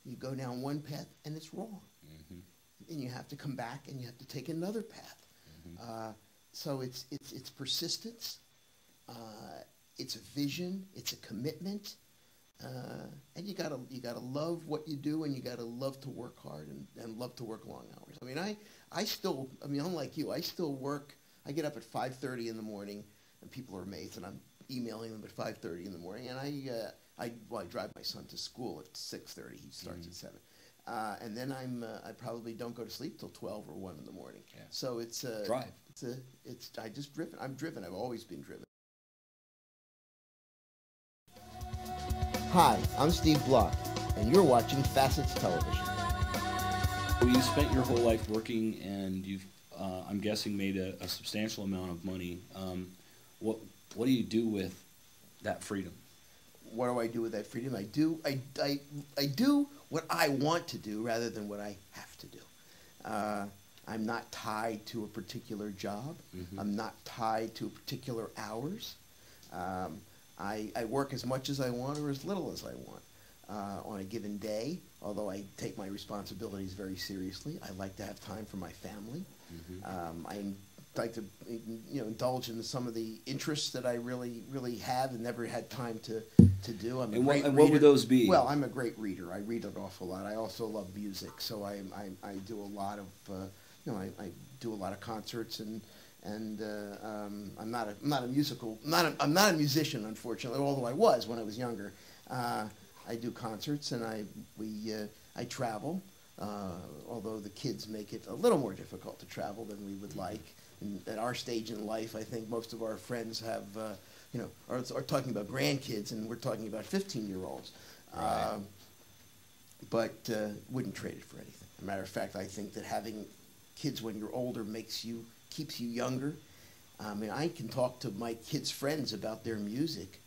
You go down one path and it's wrong. And you have to come back and you have to take another path. So it's persistence, it's a vision, it's a commitment, and you gotta love what you do, and you gotta love to work hard and love to work long hours. I mean, I mean, unlike you, I still work. I get up at 5:30 in the morning, and people are amazed, and I'm emailing them at 5:30 in the morning, and I drive my son to school at 6:30. He starts at 7. And then I probably don't go to sleep till 12 or 1 in the morning. Yeah. So it's drive. I'm driven. I've always been driven. Hi, I'm Steve Block, and you're watching FACETS Television. Well, you spent your whole life working, and you've, I'm guessing, made a substantial amount of money. What do you do with that freedom? What do I do with that freedom? I do what I want to do rather than what I have to do. I'm not tied to a particular job. I'm not tied to particular hours. I work as much as I want or as little as I want on a given day, although I take my responsibilities very seriously. I like to have time for my family. I like to indulge in some of the interests that I really have and never had time to do. I'm a great reader. And what would those be? Well, I'm a great reader. I read an awful lot. I also love music, so I do a lot of I do a lot of concerts and I'm not a musician, unfortunately, although I was when I was younger. I do concerts and I travel, although the kids make it a little more difficult to travel than we would like. And at our stage in life, I think most of our friends have, are talking about grandkids, and we're talking about 15-year-olds. Right. But wouldn't trade it for anything. As a matter of fact, I think that having kids when you're older keeps you younger. I mean, I can talk to my kids' friends about their music,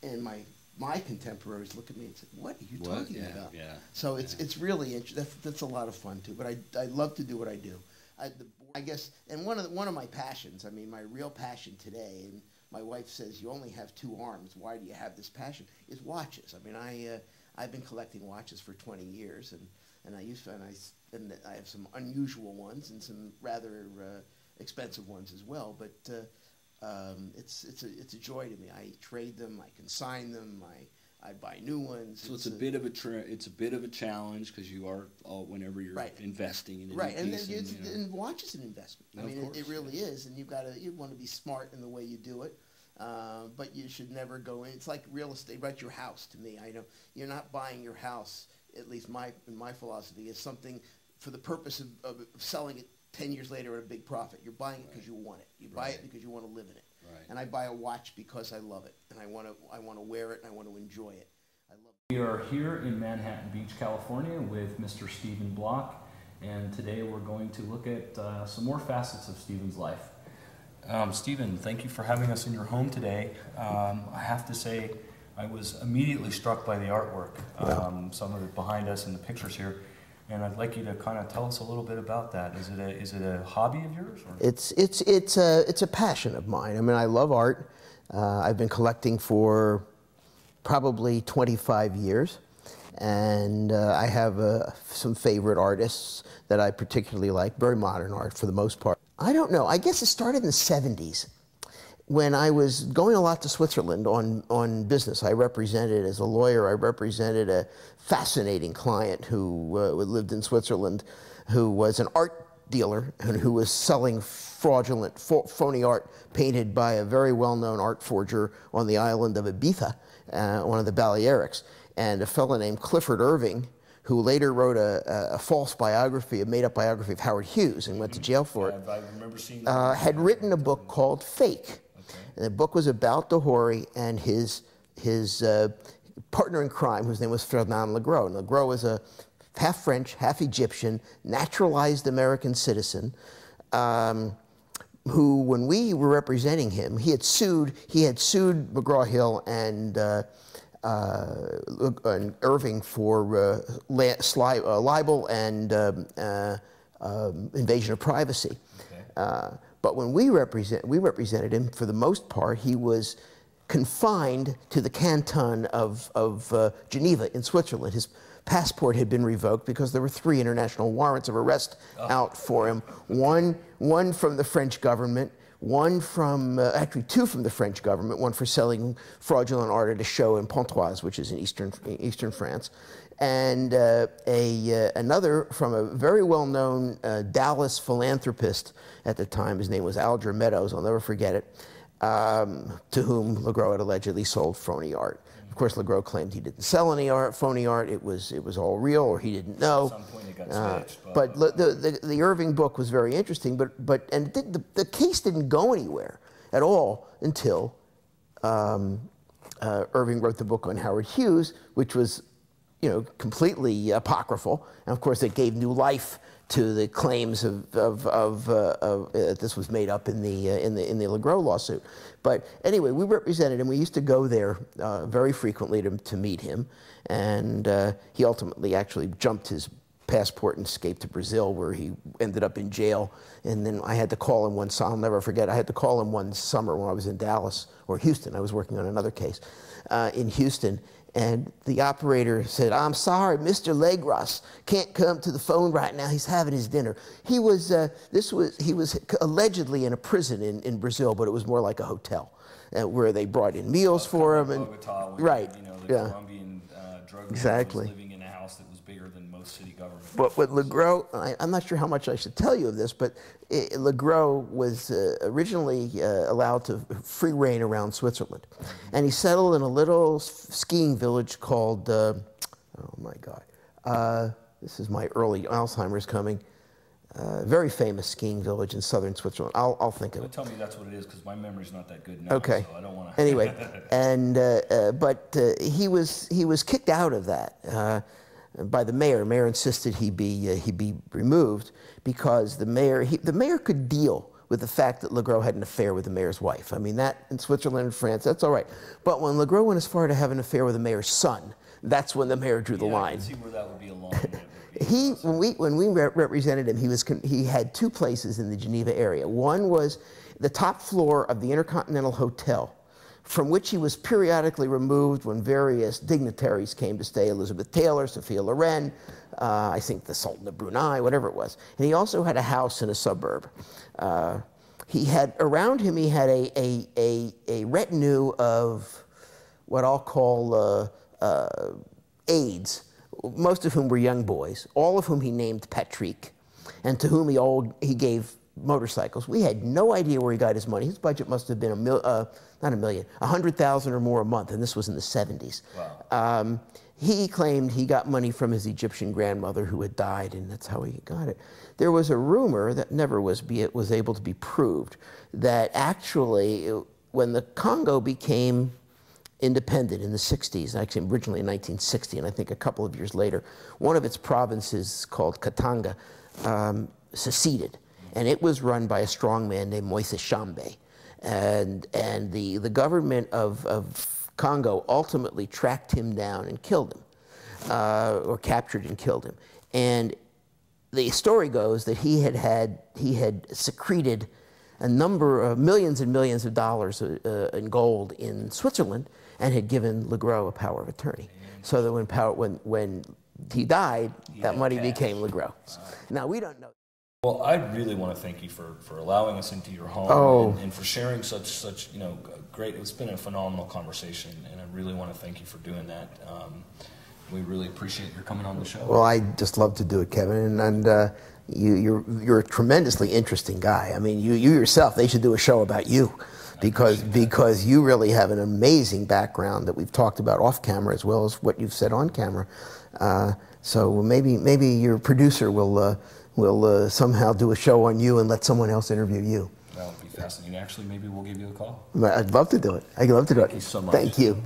and my contemporaries look at me and say, "What are you talking about?" Yeah. So it's really interesting. That's a lot of fun too. But I love to do what I do. I guess, and one of my passions, I mean, my real passion today, and my wife says, "You only have 2 arms. Why do you have this passion?" Is watches. I mean, I've been collecting watches for 20 years, and I have some unusual ones and some rather expensive ones as well. But it's a joy to me. I trade them. I consign them. I buy new ones. So it's a bit of a challenge because you are whenever you're investing in a new piece, and watch is an investment. I mean, it really is, and you want to be smart in the way you do it. But you should never go in. It's like real estate, right? Your house, to me, I know you're not buying your house. At least in my philosophy is something for the purpose of selling it 10 years later at a big profit. You're buying it because you want it. You buy it because you want to live in it. Right. And I buy a watch because I love it, and I want to wear it, and I want to enjoy it. We are here in Manhattan Beach, California with Mr. Stephen Block, and today we're going to look at some more facets of Stephen's life. Stephen, thank you for having us in your home today. I have to say, I was immediately struck by the artwork, some of it behind us and the pictures here, and I'd like you to kind of tell us a little bit about that. Is it a hobby of yours? Or? It's a passion of mine. I mean, I love art. I've been collecting for probably 25 years, and I have some favorite artists that I particularly like, very modern art for the most part. I don't know, I guess it started in the 70s when I was going a lot to Switzerland on business. As a lawyer, I represented a fascinating client who lived in Switzerland, who was an art dealer and who was selling fraudulent, phony art painted by a very well-known art forger on the island of Ibiza, one of the Balearics, and a fellow named Clifford Irving, who later wrote a false biography, a made-up biography of Howard Hughes and went to jail for it, I remember seeing that. had written a book called Fake. Okay. And the book was about Dahori and his partner in crime, whose name was Fernand Legros. And Legros was a half French, half Egyptian, naturalized American citizen, who, when we were representing him, he had sued McGraw-Hill and Irving for libel and invasion of privacy. Okay. But when we represented him, for the most part, he was confined to the canton of Geneva in Switzerland. His passport had been revoked because there were 3 international warrants of arrest out for him. One from the French government, one from, actually 2 from the French government, one for selling fraudulent art at a show in Pontoise, which is in eastern France, and another from a very well-known Dallas philanthropist at the time. His name was Alger Meadows, I'll never forget it, to whom Legros had allegedly sold phony art. Of course, Legros claimed he didn't sell any phony art. It was all real, or he didn't know. At some point it got switched. But the Irving book was very interesting. And the case didn't go anywhere at all until Irving wrote the book on Howard Hughes, which was, completely apocryphal. And of course, it gave new life to the claims this was made up in the Legros lawsuit. But anyway, we represented him. We used to go there very frequently to meet him, and he ultimately actually jumped his passport and escaped to Brazil, where he ended up in jail. And then I had to call him one summer. I'll never forget. I had to call him one summer when I was in Dallas or Houston. I was working on another case in Houston. And the operator said, "I'm sorry, Mr. Legros can't come to the phone right now. He's having his dinner." He was allegedly in a prison in Brazil, but it was more like a hotel where they brought in meals for him. And Bogota, right, the Colombian drug exactly. was living in a house that was bigger than most city government. But with Legros, I'm not sure how much I should tell you of this, but Legros was originally allowed to free reign around Switzerland. And he settled in a little skiing village called, oh my God, this is my early Alzheimer's coming, very famous skiing village in southern Switzerland. I'll think of it. Tell me that's what it is, because my memory's not that good now. Okay. So I don't want to. Anyway, and but he was kicked out of that by the mayor. The mayor insisted he be removed because the mayor could deal with the fact that Legros had an affair with the mayor's wife. I mean, that in Switzerland and France, that's all right. But when Legros went as far to have an affair with the mayor's son, that's when the mayor drew the line. I can see where that would be a long. When we represented him, he had 2 places in the Geneva area. One was the top floor of the Intercontinental Hotel, from which he was periodically removed when various dignitaries came to stay, Elizabeth Taylor, Sophia Loren, I think the Sultan of Brunei, whatever it was. And he also had a house in a suburb. Around him, he had a retinue of what I'll call aides, most of whom were young boys, all of whom he named Patrick, and to whom he gave motorcycles. We had no idea where he got his money. His budget must have been not a million, 100,000 or more a month, and this was in the 70s. Wow. He claimed he got money from his Egyptian grandmother who had died, and that's how he got it. There was a rumor that never was able to be proved that actually, when the Congo became independent in the 60s, actually originally in 1960, and I think a couple of years later, one of its provinces called Katanga seceded, and it was run by a strong man named Moise Tshombe. And the government of Congo ultimately tracked him down and killed him, or captured and killed him. And the story goes that he had secreted a number of millions and millions of dollars in gold in Switzerland, and had given Legros a power of attorney, so that when he died, that money became Legros. Now we don't know. Well, I really want to thank you for allowing us into your home and for sharing such great. It's been a phenomenal conversation, and I really want to thank you for doing that. We really appreciate your coming on the show. Well, I just love to do it, Kevin, and you're a tremendously interesting guy. I mean, you yourself, they should do a show about you, because you really have an amazing background that we've talked about off camera as well as what you've said on camera. So maybe your producer will somehow do a show on you and let someone else interview you. That would be fascinating. Actually, maybe we'll give you a call. I'd love to do it. I'd love to do it. Thank you so much. Thank you.